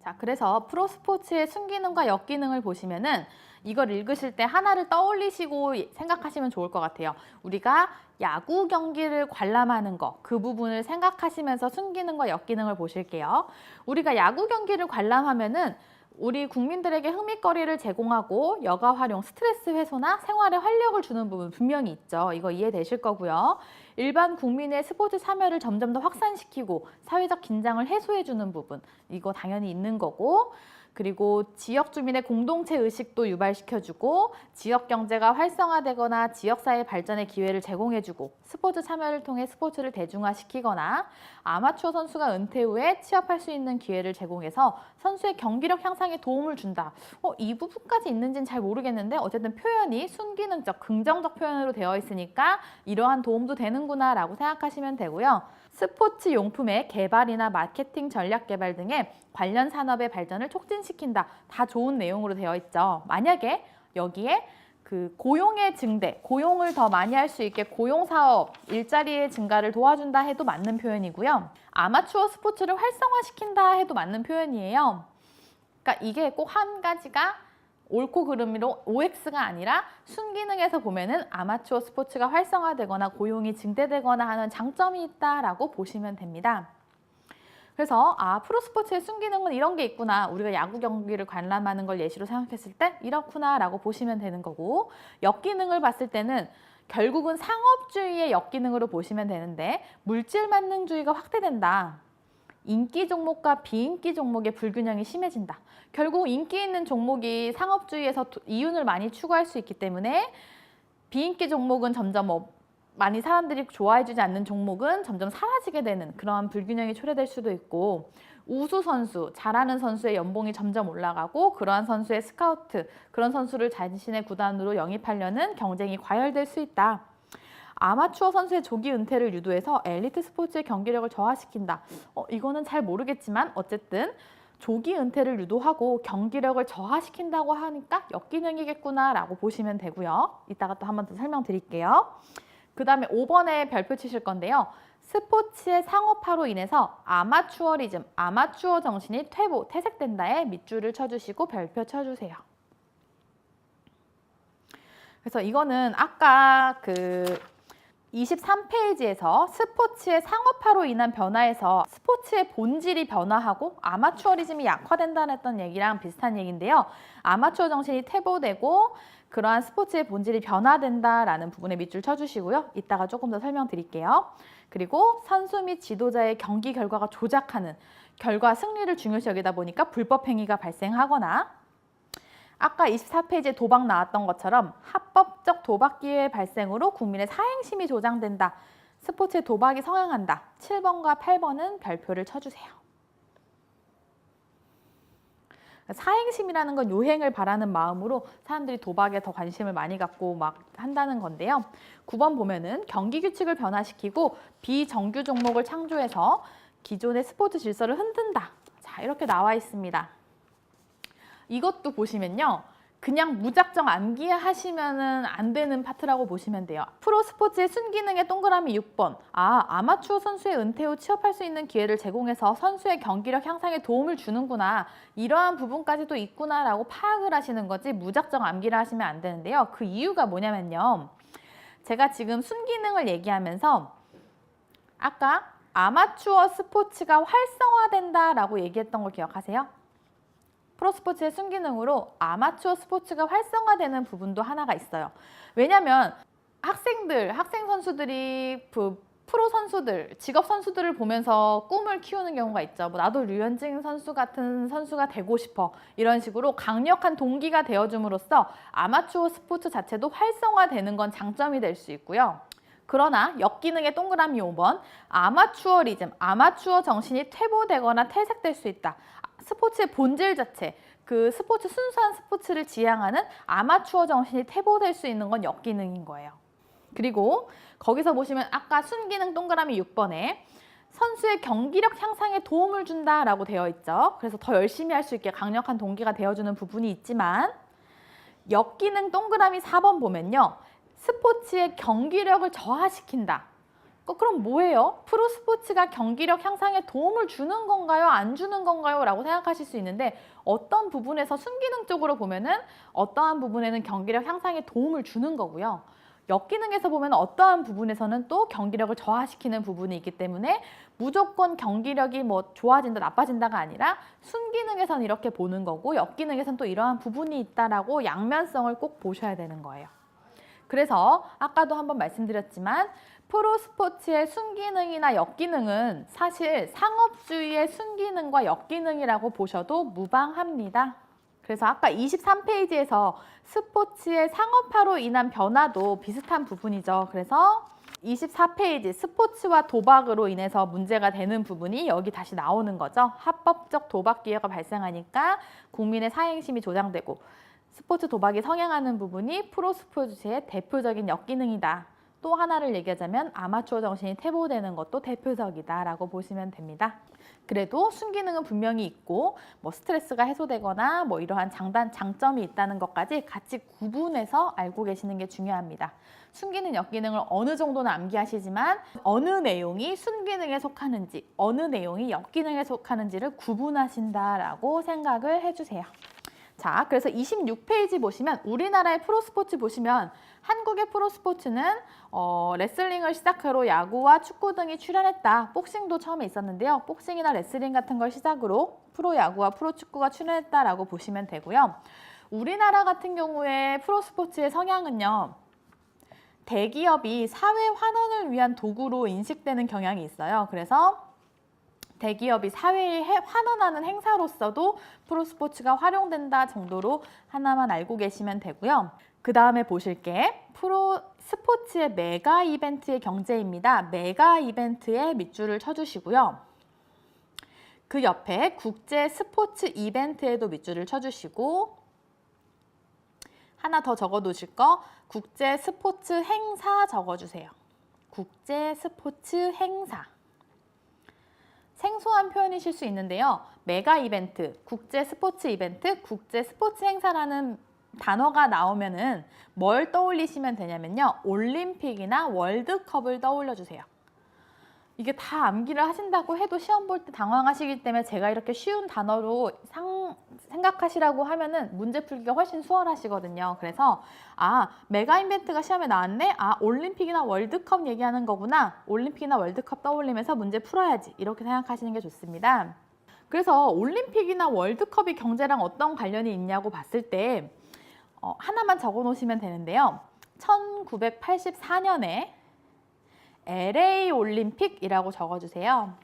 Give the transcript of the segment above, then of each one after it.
자, 그래서 프로스포츠의 순기능과 역기능을 보시면은 이걸 읽으실 때 하나를 떠올리시고 생각하시면 좋을 것 같아요. 우리가 야구 경기를 관람하는 거, 그 부분을 생각하시면서 순기능과 역기능을 보실게요. 우리가 야구 경기를 관람하면은 우리 국민들에게 흥미거리를 제공하고 여가 활용, 스트레스 해소나 생활에 활력을 주는 부분 분명히 있죠. 이거 이해되실 거고요. 일반 국민의 스포츠 참여를 점점 더 확산시키고 사회적 긴장을 해소해주는 부분, 이거 당연히 있는 거고, 그리고 지역 주민의 공동체 의식도 유발시켜주고 지역 경제가 활성화되거나 지역사회 발전의 기회를 제공해주고 스포츠 참여를 통해 스포츠를 대중화시키거나 아마추어 선수가 은퇴 후에 취업할 수 있는 기회를 제공해서 선수의 경기력 향상에 도움을 준다. 이 부분까지 있는지는 잘 모르겠는데 어쨌든 표현이 순기능적, 긍정적 표현으로 되어 있으니까 이러한 도움도 되는구나 라고 생각하시면 되고요. 스포츠 용품의 개발이나 마케팅 전략 개발 등의 관련 산업의 발전을 촉진시킨다. 다 좋은 내용으로 되어 있죠. 만약에 여기에 그 고용의 증대, 고용을 더 많이 할 수 있게 고용사업, 일자리의 증가를 도와준다 해도 맞는 표현이고요. 아마추어 스포츠를 활성화시킨다 해도 맞는 표현이에요. 그러니까 이게 꼭 한 가지가 옳고 그름으로 OX가 아니라 순기능에서 보면은 아마추어 스포츠가 활성화되거나 고용이 증대되거나 하는 장점이 있다라고 보시면 됩니다. 그래서 프로스포츠의 순기능은 이런 게 있구나. 우리가 야구 경기를 관람하는 걸 예시로 생각했을 때 이렇구나 라고 보시면 되는 거고, 역기능을 봤을 때는 결국은 상업주의의 역기능으로 보시면 되는데 물질 만능주의가 확대된다. 인기 종목과 비인기 종목의 불균형이 심해진다. 결국 인기 있는 종목이 상업주의에서 이윤을 많이 추구할 수 있기 때문에 비인기 종목은 점점 많이 사람들이 좋아해주지 않는 종목은 점점 사라지게 되는 그러한 불균형이 초래될 수도 있고, 우수 선수, 잘하는 선수의 연봉이 점점 올라가고 그러한 선수의 스카우트, 그런 선수를 자신의 구단으로 영입하려는 경쟁이 과열될 수 있다. 아마추어 선수의 조기 은퇴를 유도해서 엘리트 스포츠의 경기력을 저하시킨다. 이거는 잘 모르겠지만 어쨌든 조기 은퇴를 유도하고 경기력을 저하시킨다고 하니까 역기능이겠구나 라고 보시면 되고요. 이따가 또 한 번 더 설명드릴게요. 그 다음에 5번에 별표 치실 건데요. 스포츠의 상업화로 인해서 아마추어리즘, 아마추어 정신이 퇴색된다에 밑줄을 쳐주시고 별표 쳐주세요. 그래서 이거는 아까 23페이지에서 스포츠의 상업화로 인한 변화에서 스포츠의 본질이 변화하고 아마추어리즘이 약화된다는 했던 얘기랑 비슷한 얘기인데요. 아마추어 정신이 퇴보되고 그러한 스포츠의 본질이 변화된다라는 부분에 밑줄 쳐주시고요. 이따가 조금 더 설명드릴게요. 그리고 선수 및 지도자의 경기 결과가 조작하는 결과 승리를 중요시 여기다 보니까 불법 행위가 발생하거나, 아까 24페이지에 도박 나왔던 것처럼 합법적 도박 기회의 발생으로 국민의 사행심이 조장된다. 스포츠에 도박이 성행한다. 7번과 8번은 별표를 쳐주세요. 사행심이라는 건 요행을 바라는 마음으로 사람들이 도박에 더 관심을 많이 갖고 막 한다는 건데요. 9번 보면은 경기 규칙을 변화시키고 비정규 종목을 창조해서 기존의 스포츠 질서를 흔든다. 자, 이렇게 나와 있습니다. 이것도 보시면요. 그냥 무작정 암기하시면 안 되는 파트라고 보시면 돼요. 프로스포츠의 순기능의 동그라미 6번. 아마추어 선수의 은퇴 후 취업할 수 있는 기회를 제공해서 선수의 경기력 향상에 도움을 주는구나. 이러한 부분까지도 있구나라고 파악을 하시는 거지 무작정 암기를 하시면 안 되는데요. 그 이유가 뭐냐면요. 제가 지금 순기능을 얘기하면서 아까 아마추어 스포츠가 활성화된다라고 얘기했던 걸 기억하세요? 프로스포츠의 순기능으로 아마추어 스포츠가 활성화되는 부분도 하나가 있어요. 왜냐하면 학생 선수들이 프로 선수들, 직업 선수들을 보면서 꿈을 키우는 경우가 있죠. 나도 류현진 선수 같은 선수가 되고 싶어. 이런 식으로 강력한 동기가 되어줌으로써 아마추어 스포츠 자체도 활성화되는 건 장점이 될 수 있고요. 그러나 역기능의 동그라미 5번, 아마추어리즘, 아마추어 정신이 퇴보되거나 퇴색될 수 있다. 스포츠의 본질 자체, 순수한 스포츠를 지향하는 아마추어 정신이 퇴보될 수 있는 건 역기능인 거예요. 그리고 거기서 보시면 아까 순기능 동그라미 6번에 선수의 경기력 향상에 도움을 준다라고 되어 있죠. 그래서 더 열심히 할 수 있게 강력한 동기가 되어주는 부분이 있지만, 역기능 동그라미 4번 보면요. 스포츠의 경기력을 저하시킨다. 그럼 뭐예요? 프로스포츠가 경기력 향상에 도움을 주는 건가요? 안 주는 건가요? 라고 생각하실 수 있는데 어떤 부분에서 순기능적으로 보면은 어떠한 부분에는 경기력 향상에 도움을 주는 거고요. 역기능에서 보면 어떠한 부분에서는 또 경기력을 저하시키는 부분이 있기 때문에 무조건 경기력이 뭐 좋아진다, 나빠진다가 아니라 순기능에서는 이렇게 보는 거고 역기능에서는 또 이러한 부분이 있다라고 양면성을 꼭 보셔야 되는 거예요. 그래서 아까도 한번 말씀드렸지만 프로스포츠의 순기능이나 역기능은 사실 상업주의의 순기능과 역기능이라고 보셔도 무방합니다. 그래서 아까 23페이지에서 스포츠의 상업화로 인한 변화도 비슷한 부분이죠. 그래서 24페이지 스포츠와 도박으로 인해서 문제가 되는 부분이 여기 다시 나오는 거죠. 합법적 도박 기회가 발생하니까 국민의 사행심이 조장되고 스포츠 도박이 성행하는 부분이 프로스포츠의 대표적인 역기능이다. 또 하나를 얘기하자면 아마추어 정신이 퇴보되는 것도 대표적이다라고 보시면 됩니다. 그래도 순기능은 분명히 있고 뭐 스트레스가 해소되거나 뭐 이러한 장점이 있다는 것까지 같이 구분해서 알고 계시는 게 중요합니다. 순기능, 역기능을 어느 정도는 암기하시지만 어느 내용이 순기능에 속하는지 어느 내용이 역기능에 속하는지를 구분하신다라고 생각을 해주세요. 자, 그래서 26페이지 보시면 우리나라의 프로스포츠 보시면 한국의 프로스포츠는 레슬링을 시작으로 야구와 축구 등이 출연했다. 복싱도 처음에 있었는데요. 복싱이나 레슬링 같은 걸 시작으로 프로야구와 프로축구가 출연했다라고 보시면 되고요. 우리나라 같은 경우에 프로스포츠의 성향은요. 대기업이 사회 환원을 위한 도구로 인식되는 경향이 있어요. 그래서 대기업이 사회에 환원하는 행사로서도 프로스포츠가 활용된다 정도로 하나만 알고 계시면 되고요. 그 다음에 보실 게 프로스포츠의 메가 이벤트의 경제입니다. 메가 이벤트에 밑줄을 쳐주시고요. 그 옆에 국제 스포츠 이벤트에도 밑줄을 쳐주시고 하나 더 적어두실 거 국제 스포츠 행사 적어주세요. 국제 스포츠 행사. 생소한 표현이실 수 있는데요. 메가 이벤트, 국제 스포츠 이벤트, 국제 스포츠 행사라는 단어가 나오면은 뭘 떠올리시면 되냐면요. 올림픽이나 월드컵을 떠올려 주세요. 이게 다 암기를 하신다고 해도 시험 볼 때 당황하시기 때문에 제가 이렇게 쉬운 단어로 생각하시라고 하면은 문제 풀기가 훨씬 수월하시거든요. 그래서 메가 이벤트가 시험에 나왔네? 올림픽이나 월드컵 얘기하는 거구나. 올림픽이나 월드컵 떠올리면서 문제 풀어야지. 이렇게 생각하시는 게 좋습니다. 그래서 올림픽이나 월드컵이 경제랑 어떤 관련이 있냐고 봤을 때 하나만 적어 놓으시면 되는데요. 1984년에 LA 올림픽이라고 적어주세요.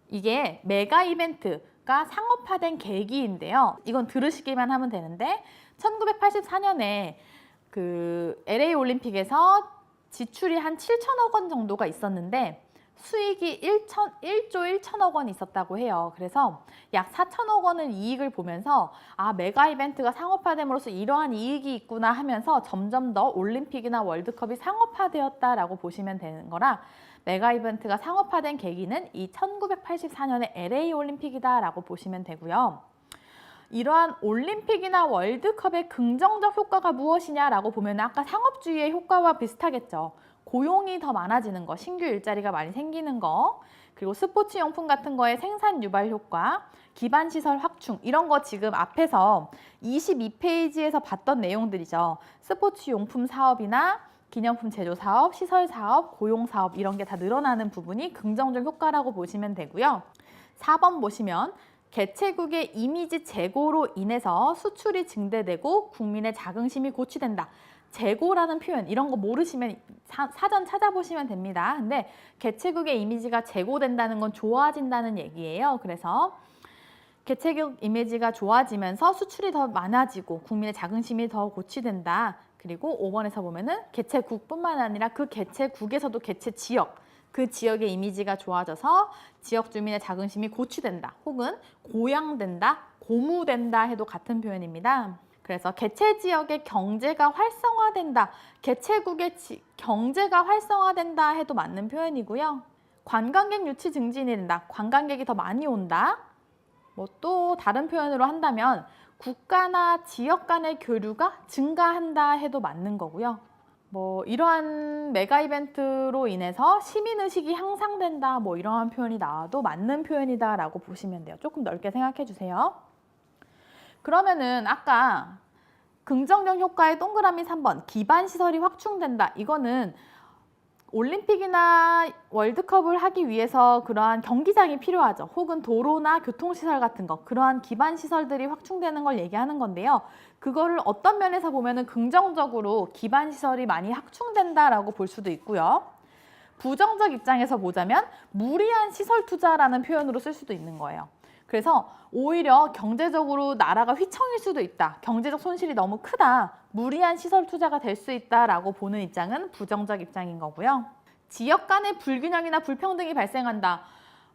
이게 메가 이벤트가 상업화된 계기인데요. 이건 들으시기만 하면 되는데 1984년에 그 LA 올림픽에서 지출이 한 7천억 원 정도가 있었는데 수익이 1조 1천억 원 있었다고 해요. 그래서 약 4천억 원을 이익을 보면서 메가 이벤트가 상업화됨으로써 이러한 이익이 있구나 하면서 점점 더 올림픽이나 월드컵이 상업화되었다라고 보시면 되는 거라 메가 이벤트가 상업화된 계기는 이 1984년의 LA 올림픽이다라고 보시면 되고요. 이러한 올림픽이나 월드컵의 긍정적 효과가 무엇이냐라고 보면 아까 상업주의의 효과와 비슷하겠죠. 고용이 더 많아지는 거, 신규 일자리가 많이 생기는 거, 그리고 스포츠 용품 같은 거에 생산 유발 효과, 기반 시설 확충 이런 거 지금 앞에서 22페이지에서 봤던 내용들이죠. 스포츠 용품 사업이나 기념품 제조 사업, 시설 사업, 고용 사업 이런 게 다 늘어나는 부분이 긍정적 효과라고 보시면 되고요. 4번 보시면 개최국의 이미지 재고로 인해서 수출이 증대되고 국민의 자긍심이 고취된다. 재고라는 표현 이런 거 모르시면 사전 찾아보시면 됩니다. 근데 개최국의 이미지가 재고된다는 건 좋아진다는 얘기예요. 그래서 개최국 이미지가 좋아지면서 수출이 더 많아지고 국민의 자긍심이 더 고취된다. 그리고 5번에서 보면은 개최국뿐만 아니라 그 개최국에서도 개최 지역 그 지역의 이미지가 좋아져서 지역 주민의 자긍심이 고취된다. 혹은 고양된다, 고무된다 해도 같은 표현입니다. 그래서 개최 지역의 경제가 활성화된다. 개최국의 경제가 활성화된다 해도 맞는 표현이고요. 관광객 유치 증진이 된다. 관광객이 더 많이 온다. 뭐 또 다른 표현으로 한다면 국가나 지역 간의 교류가 증가한다 해도 맞는 거고요. 뭐 이러한 메가 이벤트로 인해서 시민의식이 향상된다, 뭐 이러한 표현이 나와도 맞는 표현이다라고 보시면 돼요. 조금 넓게 생각해 주세요. 그러면은 아까 긍정적 효과의 동그라미 3번 기반시설이 확충된다. 이거는 올림픽이나 월드컵을 하기 위해서 그러한 경기장이 필요하죠. 혹은 도로나 교통시설 같은 거, 그러한 기반시설들이 확충되는 걸 얘기하는 건데요. 그거를 어떤 면에서 보면은 긍정적으로 기반시설이 많이 확충된다라고 볼 수도 있고요. 부정적 입장에서 보자면 무리한 시설 투자라는 표현으로 쓸 수도 있는 거예요. 그래서 오히려 경제적으로 나라가 휘청일 수도 있다. 경제적 손실이 너무 크다. 무리한 시설 투자가 될 수 있다라고 보는 입장은 부정적 입장인 거고요. 지역 간의 불균형이나 불평등이 발생한다.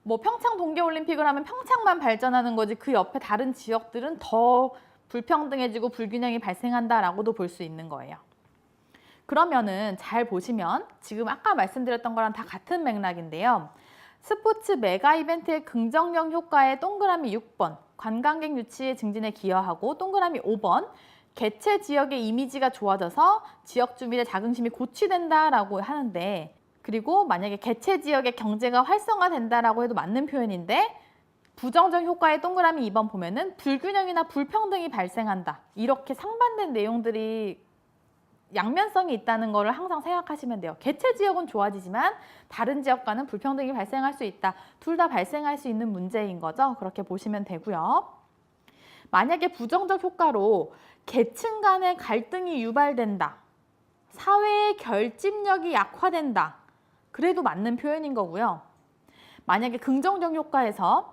뭐 평창 동계올림픽을 하면 평창만 발전하는 거지 그 옆에 다른 지역들은 더 불평등해지고 불균형이 발생한다라고도 볼 수 있는 거예요. 그러면은 잘 보시면 지금 아까 말씀드렸던 거랑 다 같은 맥락인데요. 스포츠 메가 이벤트의 긍정적 효과에 동그라미 6번 관광객 유치 증진에 기여하고 동그라미 5번 개최 지역의 이미지가 좋아져서 지역 주민의 자긍심이 고취된다라고 하는데, 그리고 만약에 개최 지역의 경제가 활성화된다라고 해도 맞는 표현인데 부정적 효과의 동그라미 2번 보면은 불균형이나 불평등이 발생한다. 이렇게 상반된 내용들이 양면성이 있다는 것을 항상 생각하시면 돼요. 개최 지역은 좋아지지만 다른 지역과는 불평등이 발생할 수 있다. 둘 다 발생할 수 있는 문제인 거죠. 그렇게 보시면 되고요. 만약에 부정적 효과로 계층 간의 갈등이 유발된다. 사회의 결집력이 약화된다. 그래도 맞는 표현인 거고요. 만약에 긍정적 효과에서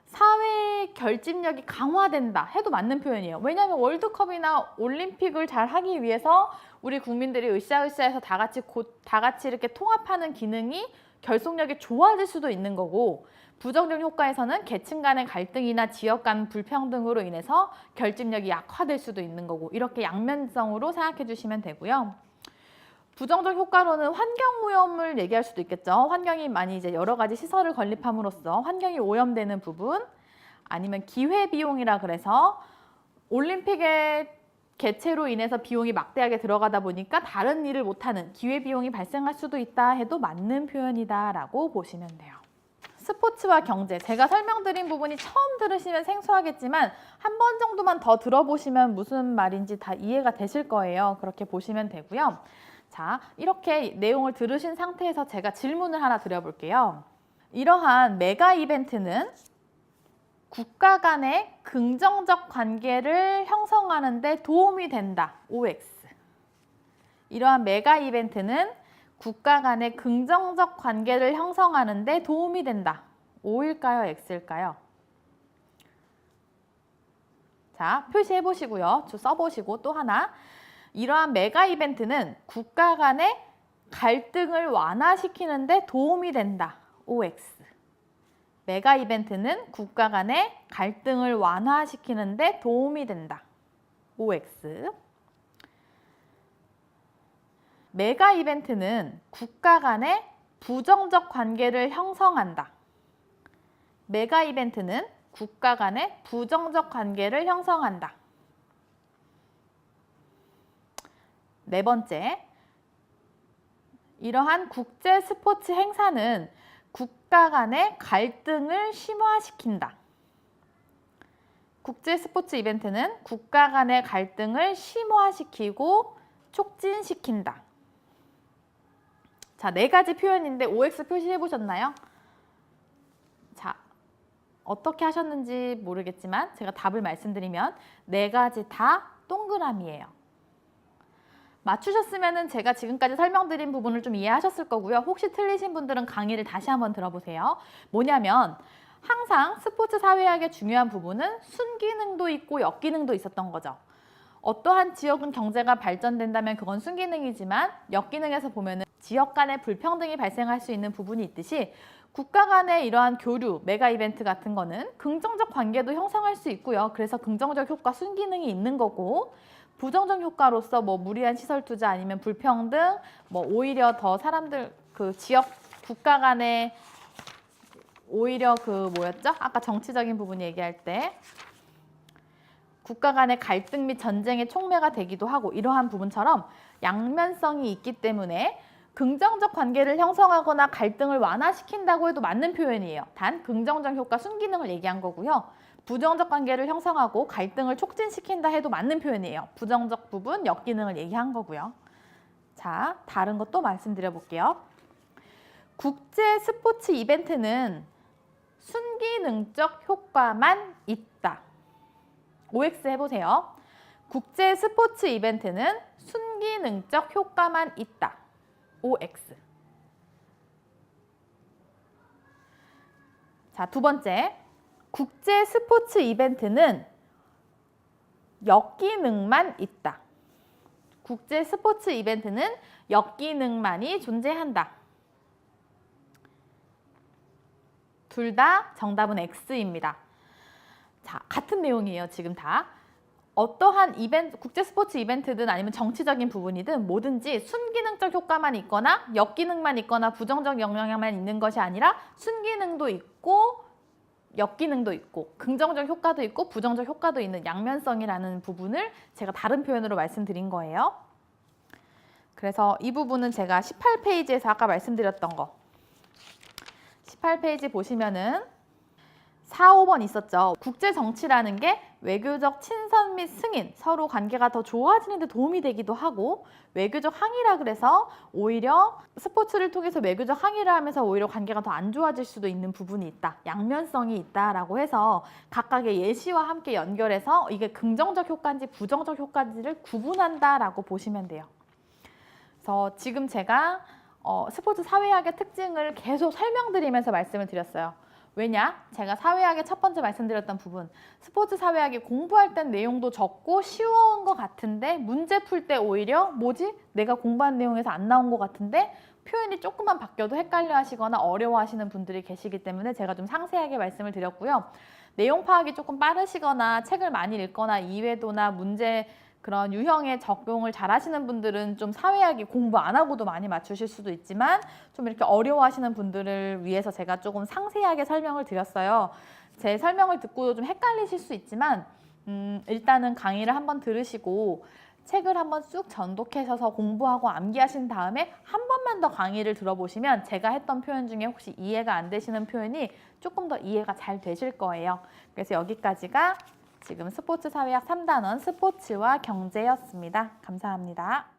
사회의 결집력이 강화된다 해도 맞는 표현이에요. 왜냐하면 월드컵이나 올림픽을 잘 하기 위해서 우리 국민들이 으쌰으쌰해서 다 같이 이렇게 통합하는 기능이 결속력이 좋아질 수도 있는 거고, 부정적 효과에서는 계층 간의 갈등이나 지역 간 불평등으로 인해서 결집력이 약화될 수도 있는 거고, 이렇게 양면성으로 생각해 주시면 되고요. 부정적 효과로는 환경오염을 얘기할 수도 있겠죠. 환경이 많이 이제 여러 가지 시설을 건립함으로써 환경이 오염되는 부분, 아니면 기회비용이라 그래서 올림픽의 개최로 인해서 비용이 막대하게 들어가다 보니까 다른 일을 못하는 기회비용이 발생할 수도 있다 해도 맞는 표현이다라고 보시면 돼요. 스포츠와 경제, 제가 설명드린 부분이 처음 들으시면 생소하겠지만 한 번 정도만 더 들어보시면 무슨 말인지 다 이해가 되실 거예요. 그렇게 보시면 되고요. 자, 이렇게 내용을 들으신 상태에서 제가 질문을 하나 드려볼게요. 이러한 메가 이벤트는 국가 간의 긍정적 관계를 형성하는 데 도움이 된다. OX. 이러한 메가 이벤트는 국가 간의 긍정적 관계를 형성하는 데 도움이 된다. O일까요? X일까요? 자, 표시해 보시고요. 써보시고 또 하나. 이러한 메가 이벤트는 국가 간의 갈등을 완화시키는 데 도움이 된다. OX. 메가 이벤트는 국가 간의 갈등을 완화시키는 데 도움이 된다. OX. 메가 이벤트는 국가 간의 부정적 관계를 형성한다. 메가 이벤트는 국가 간의 부정적 관계를 형성한다. 네 번째, 이러한 국제 스포츠 행사는 국가 간의 갈등을 심화시킨다. 국제 스포츠 이벤트는 국가 간의 갈등을 심화시키고 촉진시킨다. 자, 네 가지 표현인데 OX 표시해 보셨나요? 자, 어떻게 하셨는지 모르겠지만 제가 답을 말씀드리면 네 가지 다 동그라미예요. 맞추셨으면 제가 지금까지 설명드린 부분을 좀 이해하셨을 거고요. 혹시 틀리신 분들은 강의를 다시 한번 들어보세요. 뭐냐면 항상 스포츠 사회학의 중요한 부분은 순기능도 있고 역기능도 있었던 거죠. 어떠한 지역은 경제가 발전된다면 그건 순기능이지만 역기능에서 보면은 지역 간의 불평등이 발생할 수 있는 부분이 있듯이 국가 간의 이러한 교류, 메가 이벤트 같은 거는 긍정적 관계도 형성할 수 있고요. 그래서 긍정적 효과, 순기능이 있는 거고, 부정적 효과로서 뭐 무리한 시설 투자 아니면 불평등, 뭐 오히려 더 사람들 그 지역 국가 간의 오히려 그 뭐였죠? 아까 정치적인 부분 얘기할 때 국가 간의 갈등 및 전쟁의 촉매가 되기도 하고 이러한 부분처럼 양면성이 있기 때문에 긍정적 관계를 형성하거나 갈등을 완화시킨다고 해도 맞는 표현이에요. 단 긍정적 효과 순기능을 얘기한 거고요. 부정적 관계를 형성하고 갈등을 촉진시킨다 해도 맞는 표현이에요. 부정적 부분, 역기능을 얘기한 거고요. 자, 다른 것도 말씀드려 볼게요. 국제 스포츠 이벤트는 순기능적 효과만 있다. OX 해보세요. 국제 스포츠 이벤트는 순기능적 효과만 있다. OX. 자, 두 번째. 국제 스포츠 이벤트는 역기능만 있다. 국제 스포츠 이벤트는 역기능만이 존재한다. 둘 다 정답은 X입니다. 자, 같은 내용이에요, 지금 다. 어떠한 이벤트, 국제 스포츠 이벤트든 아니면 정치적인 부분이든 뭐든지 순기능적 효과만 있거나 역기능만 있거나 부정적 영향만 있는 것이 아니라 순기능도 있고 역기능도 있고 긍정적 효과도 있고 부정적 효과도 있는 양면성이라는 부분을 제가 다른 표현으로 말씀드린 거예요. 그래서 이 부분은 제가 18페이지에서 아까 말씀드렸던 거 18페이지 보시면은 4, 5번 있었죠. 국제 정치라는 게 외교적 친선 및 승인, 서로 관계가 더 좋아지는 데 도움이 되기도 하고 외교적 항의라 그래서 오히려 스포츠를 통해서 외교적 항의를 하면서 오히려 관계가 더 안 좋아질 수도 있는 부분이 있다. 양면성이 있다라고 해서 각각의 예시와 함께 연결해서 이게 긍정적 효과인지 부정적 효과인지를 구분한다라고 보시면 돼요. 그래서 지금 제가 스포츠 사회학의 특징을 계속 설명드리면서 말씀을 드렸어요. 왜냐? 제가 사회학의 첫 번째 말씀드렸던 부분 스포츠 사회학이 공부할 땐 내용도 적고 쉬워온 것 같은데 문제 풀 때 오히려 뭐지? 내가 공부한 내용에서 안 나온 것 같은데 표현이 조금만 바뀌어도 헷갈려 하시거나 어려워 하시는 분들이 계시기 때문에 제가 좀 상세하게 말씀을 드렸고요. 내용 파악이 조금 빠르시거나 책을 많이 읽거나 이해도나 문제 그런 유형의 적용을 잘 하시는 분들은 좀 사회학이 공부 안 하고도 많이 맞추실 수도 있지만 좀 이렇게 어려워하시는 분들을 위해서 제가 조금 상세하게 설명을 드렸어요. 제 설명을 듣고도 좀 헷갈리실 수 있지만 일단은 강의를 한번 들으시고 책을 한번 쑥 전독하셔서 공부하고 암기하신 다음에 한 번만 더 강의를 들어보시면 제가 했던 표현 중에 혹시 이해가 안 되시는 표현이 조금 더 이해가 잘 되실 거예요. 그래서 여기까지가 지금 스포츠 사회학 3단원 스포츠와 경제였습니다. 감사합니다.